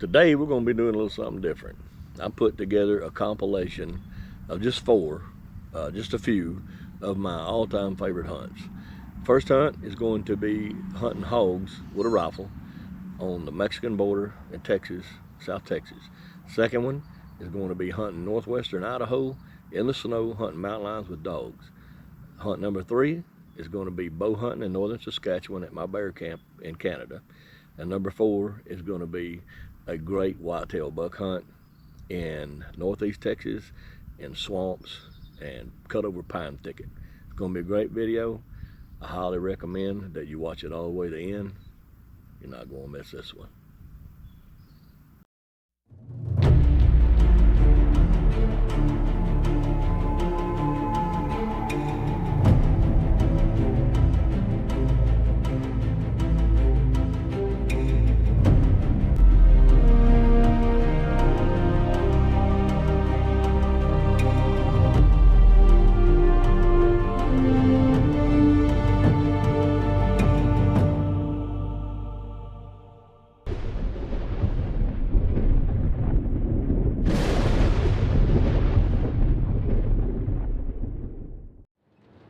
Today we're going to be doing a little something different. I put together a compilation of just a few of my all-time favorite hunts. First hunt is going to be hunting hogs with a rifle on the Mexican border in Texas, South Texas. Second one is going to be hunting Northwestern Idaho in the snow, hunting mountain lions with dogs. Hunt number 3 is going to be bow hunting in Northern Saskatchewan at my bear camp in Canada. And number 4 is going to be a great whitetail buck hunt in Northeast Texas in swamps and cut over pine thicket. It's going to be a great video. I highly recommend that you watch it all the way to the end. You're not going to miss this one.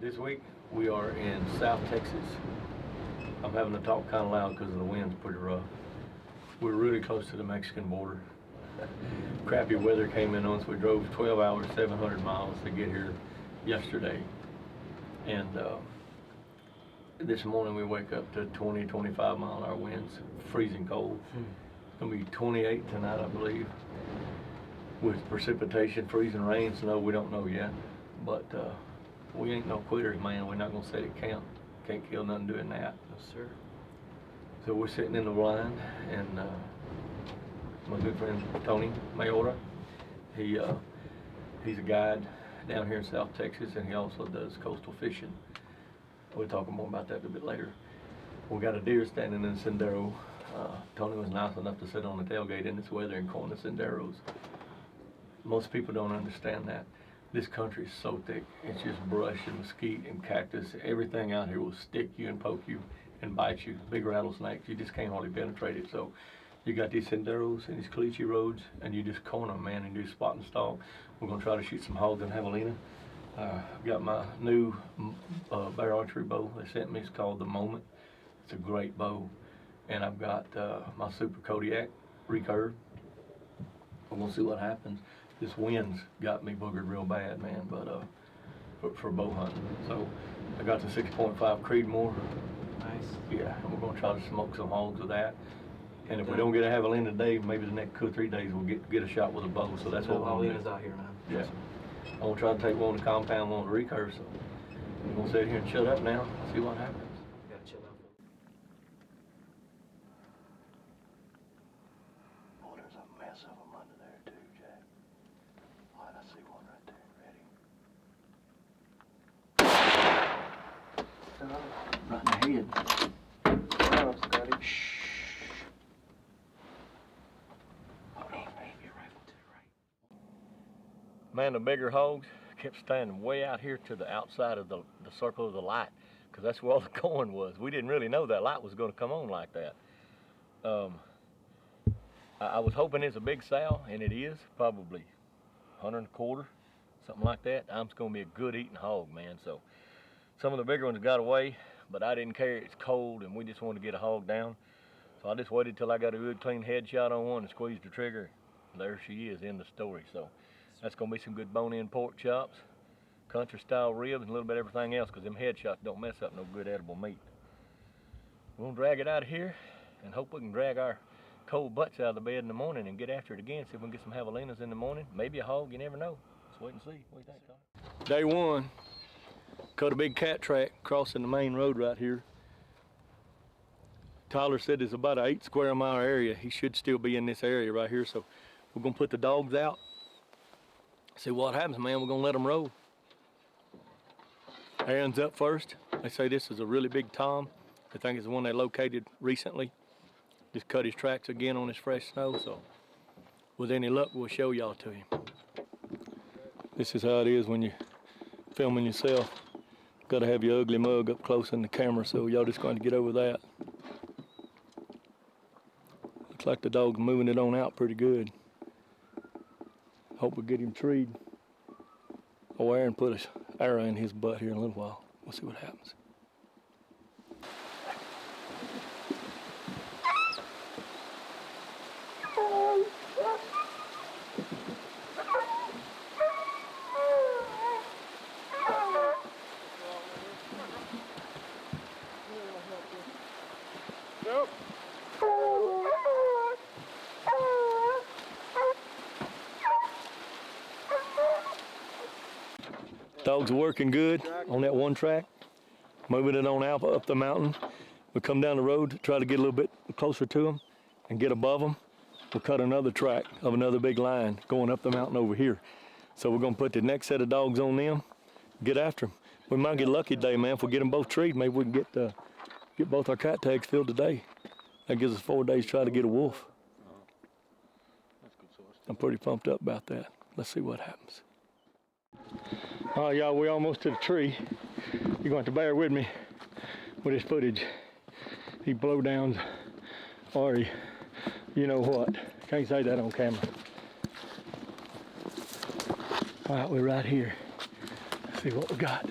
This week we are in South Texas. I'm having to talk kind of loud because the wind's pretty rough. We're really close to the Mexican border. Crappy weather came in on us. We drove 12 hours, 700 miles to get here yesterday. And this morning we wake up to 20, 25 mile an hour winds, freezing cold. It's gonna be 28 tonight, I believe. With precipitation, freezing rain, snow, we don't know yet. But we ain't no quitters, man. We're not gonna set it count. Can't kill nothing doing that. No, sir. So we're sitting in the blind, and my good friend Tony Mayora, he's a guide down here in South Texas, and he also does coastal fishing. We'll talk more about that a bit later. We got a deer standing in the sendero. Tony was nice enough to sit on the tailgate in this weather and corn the senderos. Most people don't understand that. This country is so thick. It's just brush and mesquite and cactus. Everything out here will stick you and poke you and bite you. Big rattlesnakes, you just can't hardly penetrate it. So you got these senderos and these caliche roads, and you just corner them, man, and do spot and stalk. We're gonna try to shoot some hogs in javelina. I've got my new bear archery bow they sent me. It's called the Moment. It's a great bow. And I've got my Super Kodiak recurve. We're gonna see what happens. This wind's got me boogered real bad, man, but for bow hunting. So I got the 6.5 Creedmoor. Nice. Yeah, and we're gonna try to smoke some hogs with that. And if we don't get a javelina today, maybe the next 2 or 3 days we'll get a shot with a bow. So that's what we're javelina's out here now. Yeah. I'm gonna try to take one to the compound, one to recurve. So we're gonna sit here and shut up now, see what happens. Gotta chill out. Oh, there's a mess of them under there too, Jack. All right, I see one right there. Ready? Right in the head. Shut up, Scotty. Shh. Hold on, aim your rifle to the right. Man, the bigger hogs kept standing way out here to the outside of the circle of the light, because that's where all the corn was. We didn't really know that light was going to come on like that. I was hoping it's a big sow, and it is, probably 125, something like that. I'm just going to be a good eating hog, man. So some of the bigger ones got away, but I didn't care. It's cold, and we just wanted to get a hog down. So I just waited till I got a good clean headshot on one and squeezed the trigger. There she is, in the story. So that's going to be some good bone-in pork chops, country-style ribs, and a little bit of everything else, because them headshots don't mess up no good edible meat. We're going to drag it out of here and hope we can drag our cold butts out of the bed in the morning and get after it again, see if we can get some javelinas in the morning. Maybe a hog, you never know. Let's wait and see. What do you think, Tony? Day one, cut a big cat track crossing the main road right here. Tyler said it's about an 8 square mile area. He should still be in this area right here, so we're gonna put the dogs out. See what happens, man. We're gonna let them roll. Aaron's up first. They say this is a really big tom. I think it's the one they located recently. Just cut his tracks again on this fresh snow, so with any luck, we'll show y'all to him. This is how it is when you're filming yourself. Gotta have your ugly mug up close in the camera, so y'all just going to get over that. Looks like the dog's moving it on out pretty good. Hope we get him treed. Oh, Aaron put an arrow in his butt here in a little while. We'll see what happens. Nope. Dogs are working good on that one track, moving it on out up the mountain. We come down the road to try to get a little bit closer to them and get above them. We'll cut another track of another big line going up the mountain over here. So we're gonna put the next set of dogs on them, get after them. We might get lucky today, man. If we get them both treed, maybe we can get both our cat tags filled today. That gives us 4 days to try to get a wolf. That's good source. I'm pretty pumped up about that. Let's see what happens. All right, y'all, we're almost to the tree. You're going to have to bear with me with this footage. He blowdowns, or you know what. Can't say that on camera. All right, we're right here. Let's see what we got.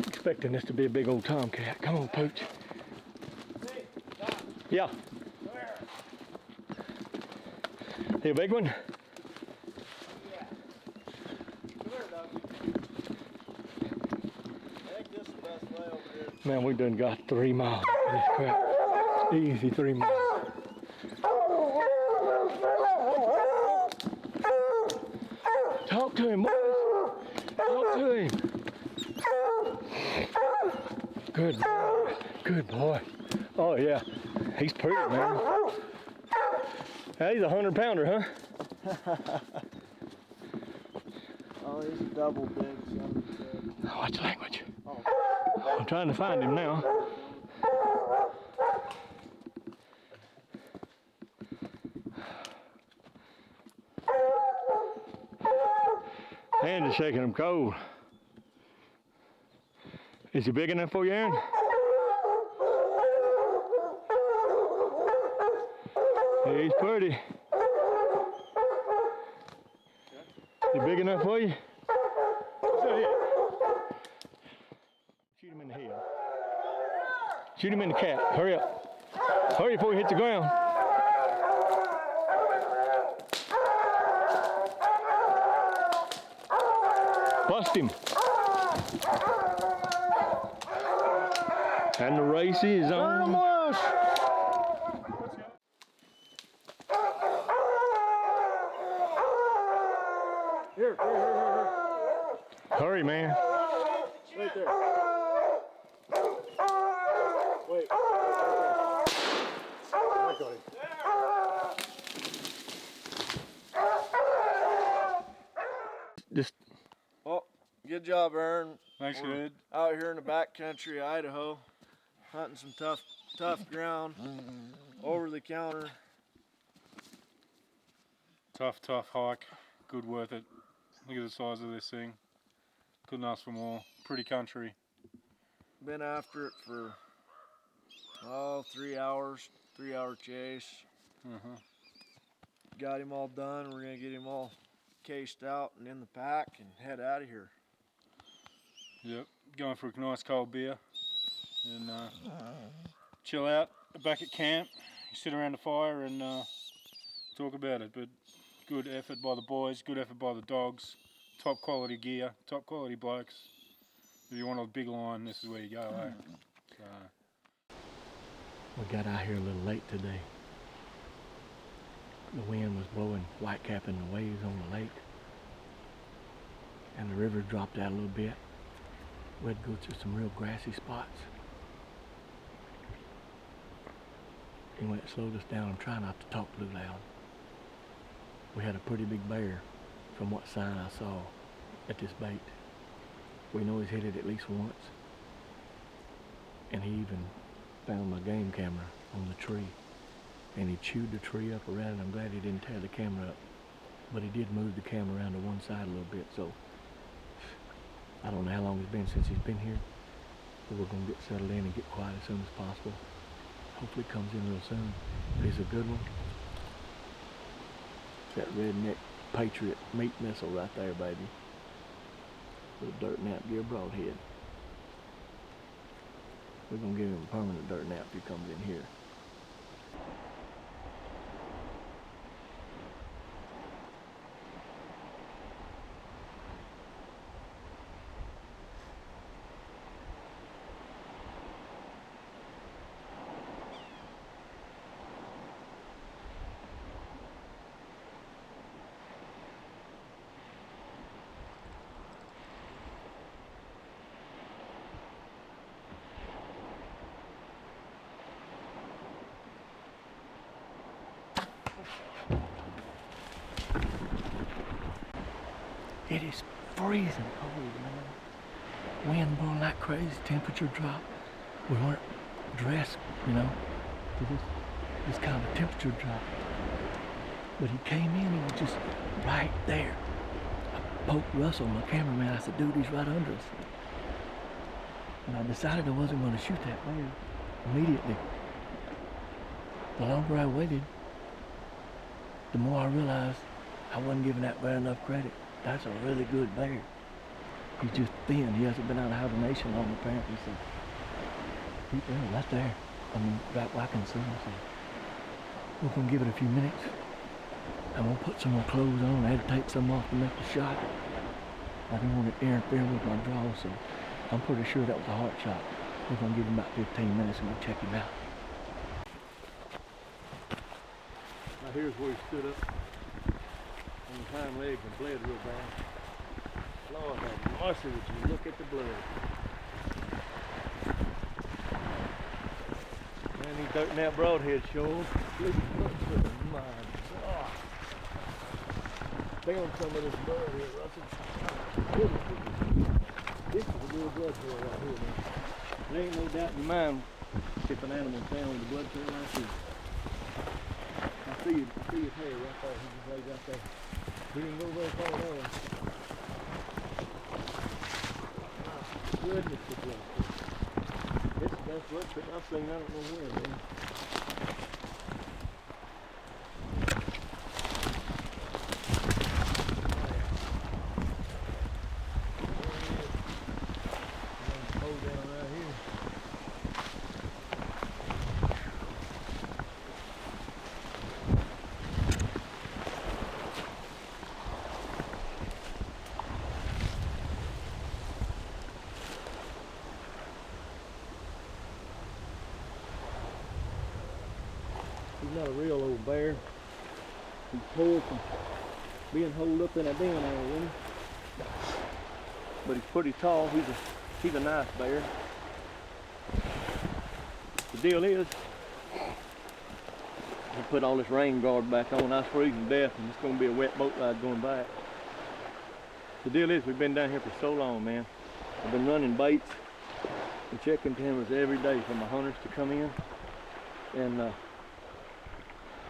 Expecting this to be a big old tomcat. Come on, Pooch. Yeah. Where? You a big one? Yeah. Come here, doggy. I think this is the best way over here. Man, we done got 3 miles of this crap. Easy 3 miles. Talk to him, boys. Talk to him. Good boy. Good boy. Oh, yeah. He's pretty, man. Hey, he's a 100-pounder, huh? Oh, he's a double big son. Watch language. Oh. I'm trying to find him now. Hands are shaking him cold. Is he big enough for you, Aaron? He's pretty. He big enough for you? Shoot him in the head. Shoot him in the cat. Hurry up. Hurry before he hits the ground. Bust him. And the race is on. Here. Hurry, man. Right there. Wait. I got him. Just Well, good job, Aaron. Thanks, We're good. out here in the backcountry of Idaho, hunting some tough ground, over the counter. Tough hike. Good, worth it. Look at the size of this thing. Couldn't ask for more. Pretty country. Been after it for 3 hours, 3-hour chase. Got him all done. We're gonna get him all cased out and in the pack and head out of here. Yep. Going for a nice cold beer and chill out back at camp. Sit around the fire and talk about it. But good effort by the boys. Good effort by the dogs. Top quality gear. Top quality blokes. If you want a big line, this is where you go. Eh? So. we got out here a little late today. The wind was blowing, whitecapping the waves on the lake. And the river dropped out a little bit. We had to go through some real grassy spots. Anyway, it slowed us down. I'm trying not to talk too loud. We had a pretty big bear from what sign I saw at this bait. We know he's hit it at least once. And he even found my game camera on the tree. And he chewed the tree up around it. I'm glad he didn't tear the camera up. But he did move the camera around to one side a little bit, so I don't know how long it's been since he's been here. But we're gonna get settled in and get quiet as soon as possible. Hopefully it comes in real soon. But he's a good one. That redneck Patriot meat missile right there, baby. Little dirt nap deer broadhead. We're gonna give him a permanent dirt nap if he comes in here. It is freezing cold, man. Wind blowing like crazy, temperature drop. We weren't dressed, you know, for this kind of temperature drop. But he came in, he was just right there. I poked Russell, my cameraman, I said, dude, he's right under us. And I decided I wasn't going to shoot that bear immediately. The longer I waited, the more I realized I wasn't giving that bear enough credit. That's a really good bear. He's just thin. He hasn't been out of hibernation long, apparently. So he's right there. I mean, right where I can see him. So we're gonna give it a few minutes. I'm gonna put some more clothes on. I had to take some off to make the shot. I didn't want it to interfere with my draw, so I'm pretty sure that was a heart shot. We're gonna give him about 15 minutes and we'll check him out. Now here's where he stood up on the hind legs and bled real bad. Lord have mercy with you. Look at the blood. Man, these dirt nap broadhead shows. Look at my God. Down some of this blood here, Russell. This is a real blood trail right here, man. There ain't no doubt in your mind if an animal found the blood trail like this. I see his hair right there. He just laid right there. He didn't go very far down. My goodness, the blood. This is the best blood trail I've seen. I don't know where, man. He's not a real old bear. He's poor from being holed up in a den all winter. But he's pretty tall. He's a nice bear. The deal is, I put all this rain guard back on. I was freezing to death, and it's going to be a wet boat ride going back. The deal is, we've been down here for so long, man. I've been running baits and checking cameras every day for my hunters to come in. And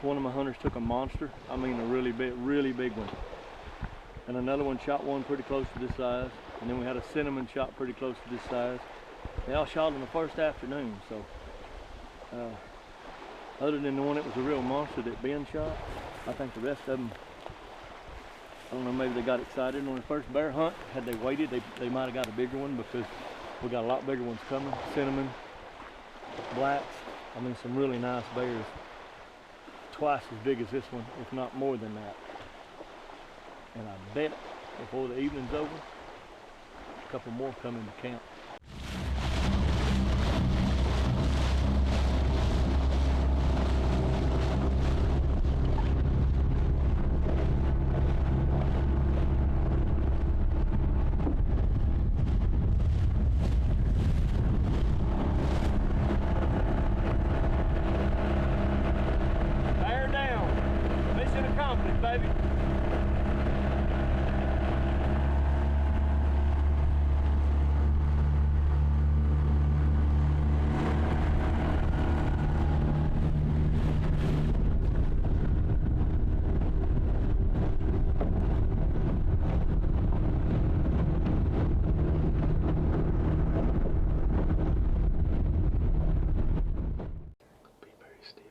one of my hunters took a monster. I mean a really big one. And another one shot one pretty close to this size. And then we had a cinnamon shot pretty close to this size. They all shot in the first afternoon. So other than the one that was a real monster that Ben shot, I think the rest of them, I don't know, maybe they got excited on the first bear hunt. Had they waited, they might have got a bigger one, because we got a lot bigger ones coming. Cinnamon, blacks, I mean some really nice bears. Twice as big as this one, if not more than that. And I bet before the evening's over, a couple more come into camp. Baby. Be very still.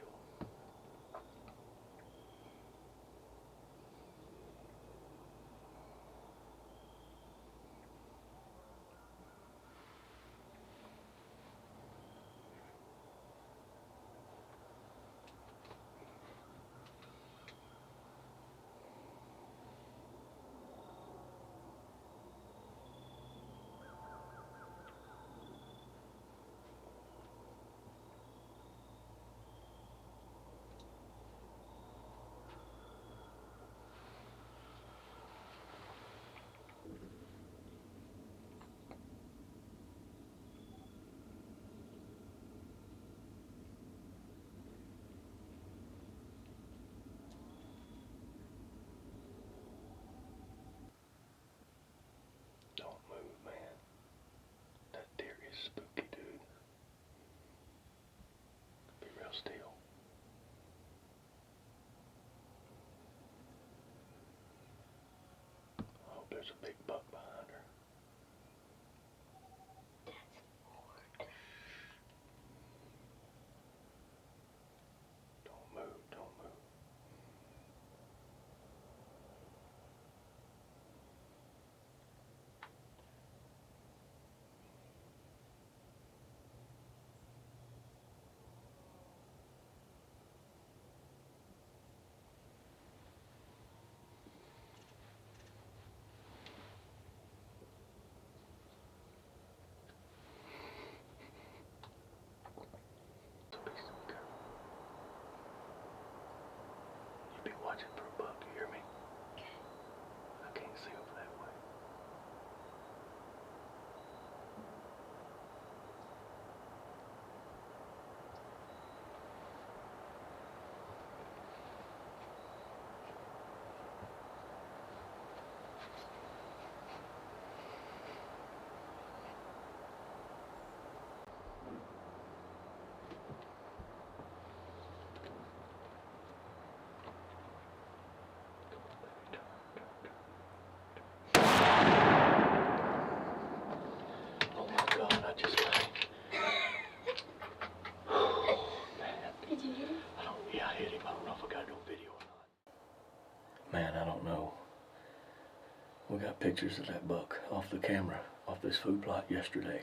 We got pictures of that buck off the camera, off this food plot yesterday.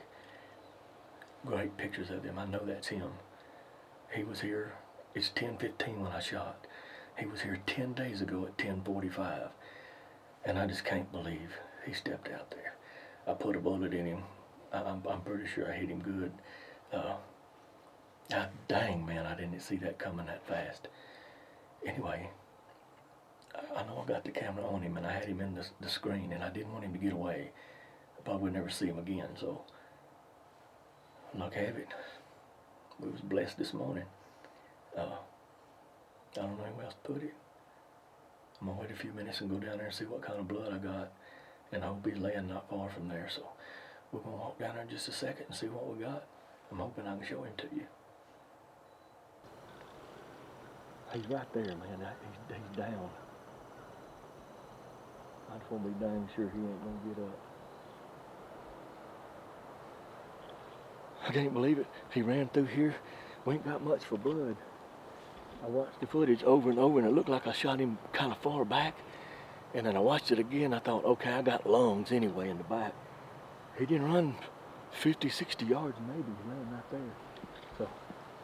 Great pictures of him. I know that's him. He was here, it's 10:15 when I shot. He was here 10 days ago at 10:45. And I just can't believe he stepped out there. I put a bullet in him. I'm pretty sure I hit him good. Dang, man, I didn't see that coming that fast. Anyway, I know I got the camera on him and I had him in the screen and I didn't want him to get away. I probably would never see him again, so luck have it. We was blessed this morning. I don't know where else to put it. I'm gonna wait a few minutes and go down there and see what kind of blood I got. And I hope he's laying not far from there, so we're gonna walk down there in just a second and see what we got. I'm hoping I can show him to you. He's right there, man. He's down. I just want to be dang sure he ain't gonna get up. I can't believe it. He ran through here. We ain't got much for blood. I watched the footage over and over and it looked like I shot him kind of far back. And then I watched it again. I thought, okay, I got lungs anyway in the back. He didn't run 50, 60 yards maybe. He ran right there. So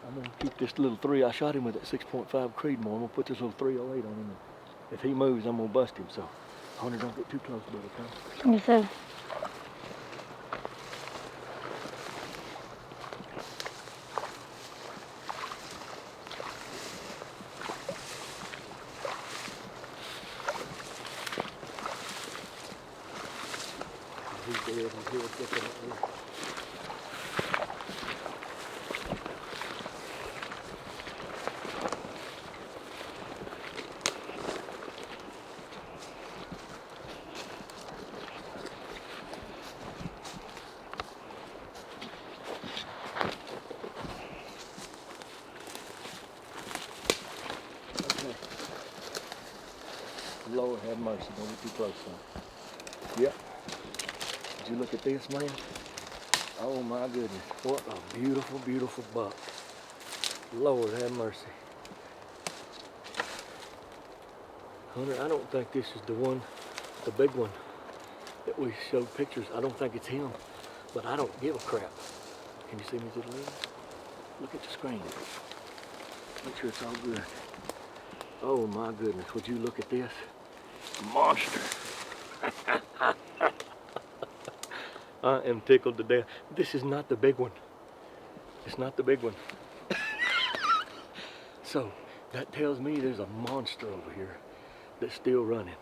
I'm gonna keep this little 3. I shot him with that 6.5 Creedmoor. I'm gonna put this little 308 on him. If he moves, I'm gonna bust him. So Hunter, don't get too close, buddy, okay? Yes, sir. He's dead. He's here sticking up there. Lord have mercy, don't get too close, son. Yep. Did you look at this, man? Oh my goodness, what a beautiful, beautiful buck. Lord have mercy. Hunter, I don't think this is the one, the big one that we showed pictures. I don't think it's him, but I don't give a crap. Can you see me through the lens? Look at the screen. Make sure it's all good. Oh my goodness, would you look at this? Monster. I am tickled to death. This is not the big one. It's not the big one. So that tells me there's a monster over here that's still running.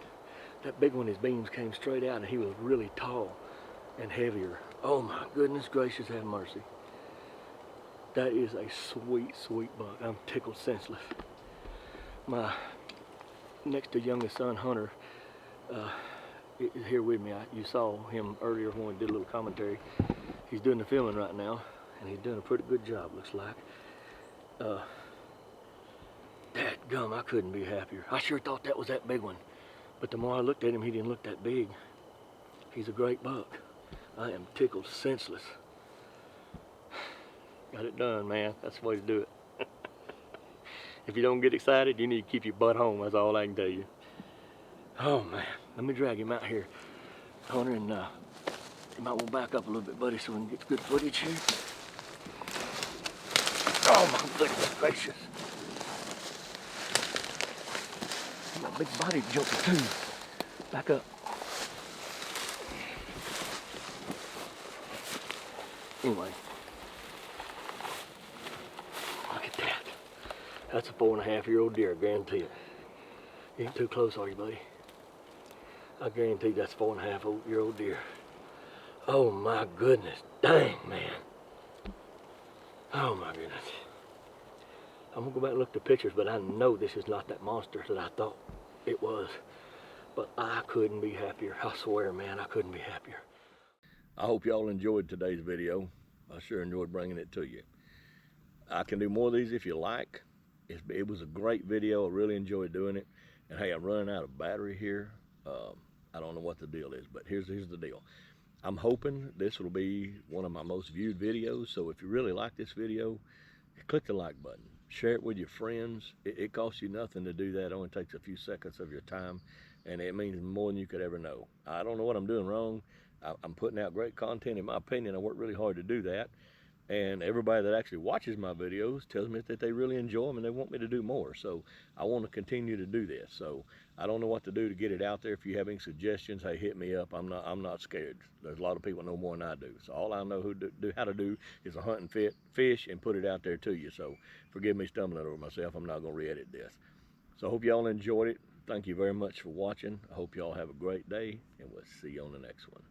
That big one, his beams came straight out and he was really tall and heavier. Oh my goodness gracious, have mercy. That is a sweet, sweet buck. I'm tickled senseless. My next to youngest son, Hunter, is here with me. You saw him earlier when we did a little commentary. He's doing the filming right now, and he's doing a pretty good job, looks like. Dadgum, I couldn't be happier. I sure thought that was that big one, but the more I looked at him, he didn't look that big. He's a great buck. I am tickled senseless. Got it done, man. That's the way to do it. If you don't get excited, you need to keep your butt home. That's all I can tell you. Oh man, let me drag him out here, Hunter, and you might want to back up a little bit, buddy, so we can get good footage here. Oh my goodness gracious! My big body jumping too. Back up. Anyway, look at that. That's a 4.5-year-old deer, I guarantee it. You ain't too close, are you, buddy? I guarantee that's a 4.5-year-old deer. Oh my goodness, dang, man. Oh my goodness. I'm gonna go back and look at the pictures, but I know this is not that monster that I thought it was. But I couldn't be happier. I swear, man, I couldn't be happier. I hope y'all enjoyed today's video. I sure enjoyed bringing it to you. I can do more of these if you like. It was a great video. I really enjoyed doing it. And hey, I'm running out of battery here. I don't know what the deal is, but here's the deal. I'm hoping this will be one of my most viewed videos. So if you really like this video, click the like button. share it with your friends. It costs you nothing to do that. It only takes a few seconds of your time, and it means more than you could ever know. I don't know what I'm doing wrong. I'm putting out great content. In my opinion, I work really hard to do that. And everybody that actually watches my videos tells me that they really enjoy them and they want me to do more. So I want to continue to do this. So I don't know what to do to get it out there. If you have any suggestions, hey, hit me up. I'm not scared. There's a lot of people know more than I do. So all I know how to do is to hunt and fish and put it out there to you. So forgive me stumbling over myself. I'm not going to re-edit this. So I hope y'all enjoyed it. Thank you very much for watching. I hope y'all have a great day, and we'll see you on the next one.